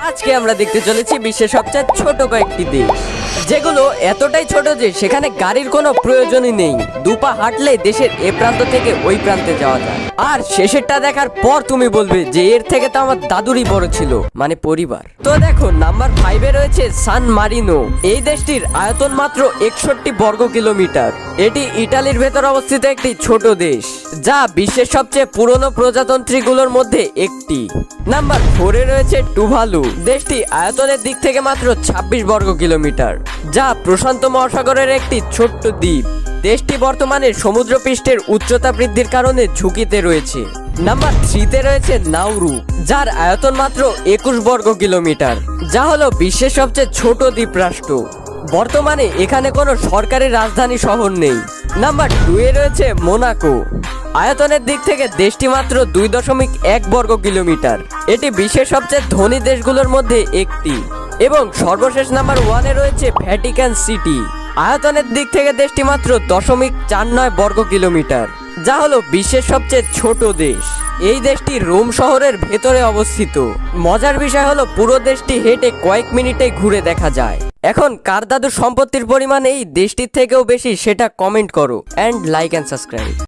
আজকে আমরা দেখতে চলেছি বিশ্বের সবচেয়ে ছোট কয়েকটি দেশ, যেগুলো এতটাই ছোট যে সেখানে গাড়ির কোনো প্রয়োজনই নেই। দুপা হাঁটলে দেশের এ প্রান্ত থেকে ওই প্রান্তে যাওয়া যায়। আর শেষেরটা দেখার পর তুমি বলবে যে এর থেকে তো আমার দাদুরই বড় ছিল, মানে পরিবার। তো দেখো, নাম্বার 5-এ রয়েছে সান মারিনো। এই দেশটির আয়তন মাত্র 61 বর্গ কিলোমিটার। এটি ইটালির ভেতর অবস্থিত একটি ছোট দেশ, যা বিশ্বের সবচেয়ে পুরনো প্রজাতন্ত্রীগুলোর মধ্যে একটি। নাম্বার 4-এ রয়েছে টুভালু। দেশটি আয়তনের দিক থেকে মাত্র 26 বর্গ কিলোমিটার, যা প্রশান্ত মহাসাগরের একটি ছোট্ট দ্বীপ। দেশটি বর্তমানে সমুদ্রপৃষ্ঠের উচ্চতা বৃদ্ধির কারণে ঝুঁকিতে রয়েছে। নাম্বার 3-তে রয়েছে নাউরু, যার আয়তন মাত্র 21 বর্গ কিলোমিটার, যা হলো বিশ্বের সবচেয়ে ছোট দ্বীপ রাষ্ট্র। বর্তমানে এখানে কোনো সরকারি রাজধানী শহর নেই। নাম্বার 2-এ রয়েছে মোনাকো। আয়তনের দিক থেকে দেশটি মাত্র 2.1 বর্গ কিলোমিটার। এটি বিশ্বের সবচেয়ে ধনী দেশগুলোর মধ্যে একটি। এবং সর্বশেষ নাম্বার 1-এ রয়েছে ভ্যাটিকান সিটি। আয়তনের দিক থেকে দেশটি মাত্র 0.49 বর্গ কিলোমিটার, যা হলো বিশ্বের সবচেয়ে ছোট দেশ। এই দেশটি রোম শহরের ভেতরে অবস্থিত। মজার বিষয় হলো পুরো দেশটি হেঁটে কয়েক মিনিটে ঘুরে দেখা যায়। এখন কার দাদুর সম্পত্তির পরিমাণ এই দেশটির থেকেও বেশি সেটা কমেন্ট করো, অ্যান্ড লাইক অ্যান্ড সাবস্ক্রাইব।